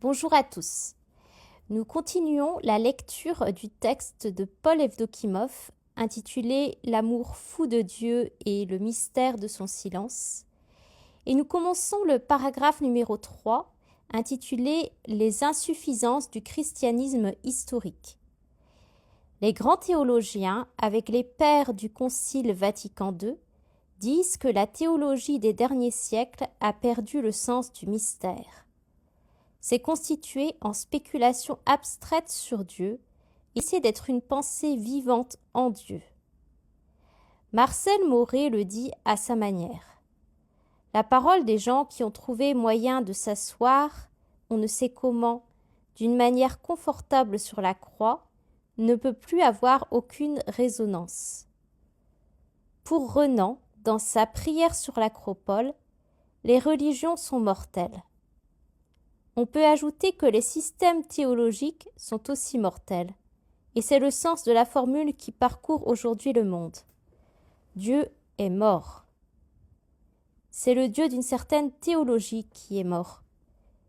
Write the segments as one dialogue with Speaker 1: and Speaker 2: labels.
Speaker 1: Bonjour à tous. Nous continuons la lecture du texte de Paul Evdokimov intitulé « L'amour fou de Dieu et le mystère de son silence ». Et nous commençons le paragraphe numéro 3 intitulé « Les insuffisances du christianisme historique ». Les grands théologiens, avec les pères du Concile Vatican II, disent que la théologie des derniers siècles a perdu le sens du mystère. C'est constitué en spéculation abstraite sur Dieu et c'est d'être une pensée vivante en Dieu. Marcel Mauret le dit à sa manière. La parole des gens qui ont trouvé moyen de s'asseoir, on ne sait comment, d'une manière confortable sur la croix, ne peut plus avoir aucune résonance. Pour Renan, dans sa prière sur l'acropole, les religions sont mortelles. On peut ajouter que les systèmes théologiques sont aussi mortels, et c'est le sens de la formule qui parcourt aujourd'hui le monde. Dieu est mort. C'est le Dieu d'une certaine théologie qui est mort.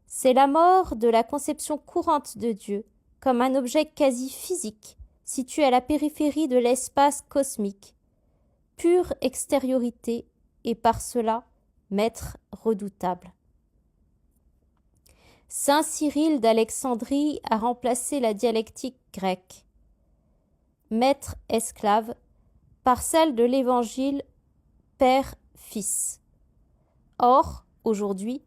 Speaker 1: C'est la mort de la conception courante de Dieu comme un objet quasi physique, situé à la périphérie de l'espace cosmique, pure extériorité et par cela maître redoutable. Saint Cyril d'Alexandrie a remplacé la dialectique grecque, maître-esclave, par celle de l'Évangile Père-Fils. Or, aujourd'hui,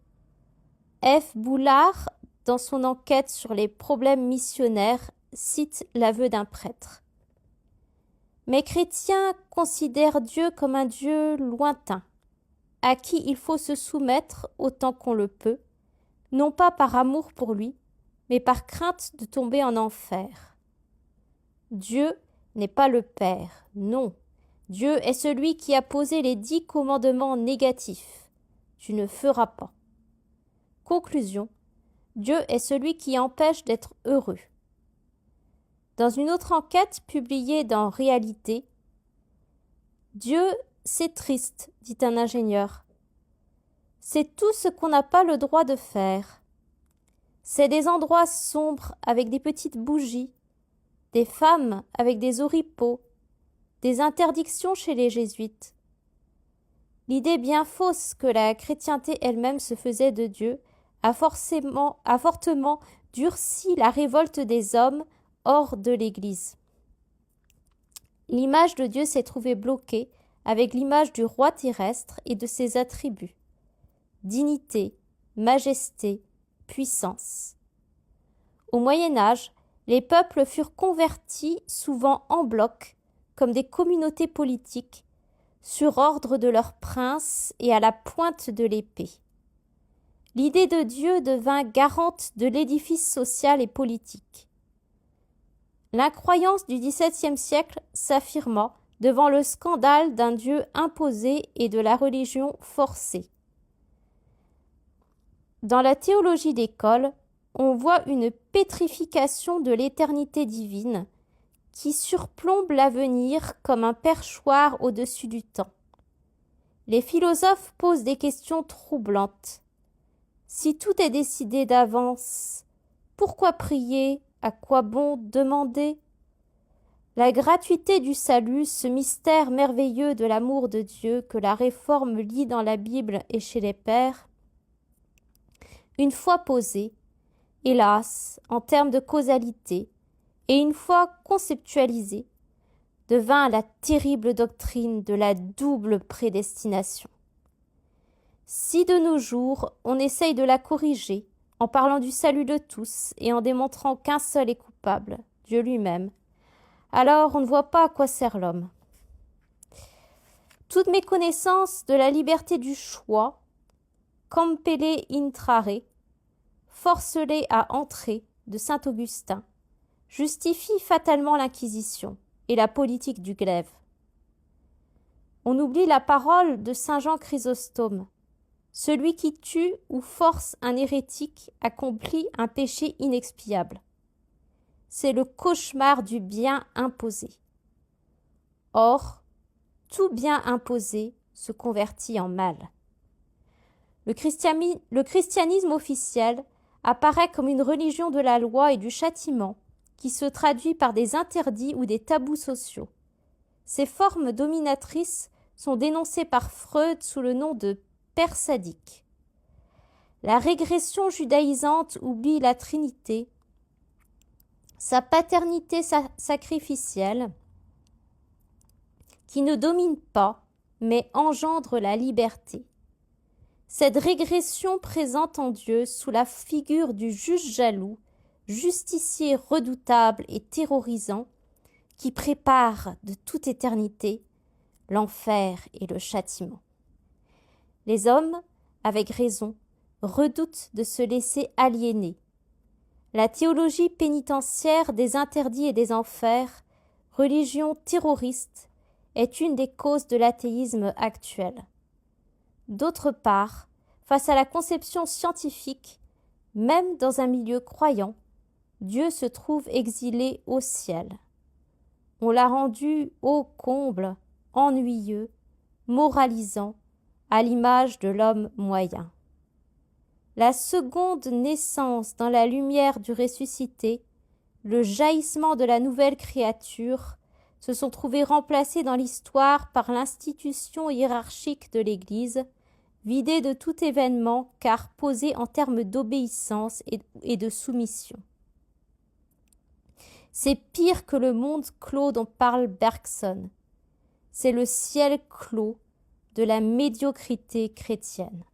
Speaker 1: F. Boulard, dans son enquête sur les problèmes missionnaires, cite l'aveu d'un prêtre. Mais chrétiens considèrent Dieu comme un Dieu lointain, à qui il faut se soumettre autant qu'on le peut, non pas par amour pour lui, mais par crainte de tomber en enfer. Dieu n'est pas le Père, non. Dieu est celui qui a posé les 10 commandements négatifs. Tu ne feras pas. Conclusion. Dieu est celui qui empêche d'être heureux. Dans une autre enquête publiée dans Réalité, Dieu, c'est triste, dit un ingénieur. C'est tout ce qu'on n'a pas le droit de faire. C'est des endroits sombres avec des petites bougies, des femmes avec des oripeaux, des interdictions chez les jésuites. L'idée bien fausse que la chrétienté elle-même se faisait de Dieu a fortement durci la révolte des hommes hors de l'Église. L'image de Dieu s'est trouvée bloquée avec l'image du roi terrestre et de ses attributs. Dignité, majesté, puissance. Au Moyen Âge, les peuples furent convertis souvent en bloc, comme des communautés politiques, sur ordre de leurs princes et à la pointe de l'épée. L'idée de Dieu devint garante de l'édifice social et politique. L'incroyance du XVIIe siècle s'affirma devant le scandale d'un Dieu imposé et de la religion forcée. Dans la théologie d'école, on voit une pétrification de l'éternité divine qui surplombe l'avenir comme un perchoir au-dessus du temps. Les philosophes posent des questions troublantes. Si tout est décidé d'avance, pourquoi prier? À quoi bon demander? La gratuité du salut, ce mystère merveilleux de l'amour de Dieu que la Réforme lit dans la Bible et chez les pères, une fois posée, hélas, en termes de causalité, et une fois conceptualisée, devint la terrible doctrine de la double prédestination. Si de nos jours, on essaye de la corriger, en parlant du salut de tous et en démontrant qu'un seul est coupable, Dieu lui-même, alors on ne voit pas à quoi sert l'homme. Toute méconnaissance de la liberté du choix, compelle intrare, force-les à entrer de saint Augustin, justifie fatalement l'Inquisition et la politique du glaive. On oublie la parole de saint Jean Chrysostome. Celui qui tue ou force un hérétique accomplit un péché inexpiable. C'est le cauchemar du bien imposé. Or, tout bien imposé se convertit en mal. Le christianisme officiel apparaît comme une religion de la loi et du châtiment qui se traduit par des interdits ou des tabous sociaux. Ces formes dominatrices sont dénoncées par Freud sous le nom de père sadique. La régression judaïsante oublie la Trinité, sa paternité sacrificielle, qui ne domine pas, mais engendre la liberté. Cette régression présente en Dieu sous la figure du juge jaloux, justicier redoutable et terrorisant, qui prépare de toute éternité l'enfer et le châtiment. Les hommes, avec raison, redoutent de se laisser aliéner. La théologie pénitentiaire des interdits et des enfers, religion terroriste, est une des causes de l'athéisme actuel. D'autre part, face à la conception scientifique, même dans un milieu croyant, Dieu se trouve exilé au ciel. On l'a rendu ô comble, ennuyeux, moralisant, à l'image de l'homme moyen. La seconde naissance dans la lumière du ressuscité, le jaillissement de la nouvelle créature, se sont trouvés remplacés dans l'histoire par l'institution hiérarchique de l'Église, vidée de tout événement car posée en termes d'obéissance et de soumission. C'est pire que le monde clos dont parle Bergson. C'est le ciel clos de la médiocrité chrétienne.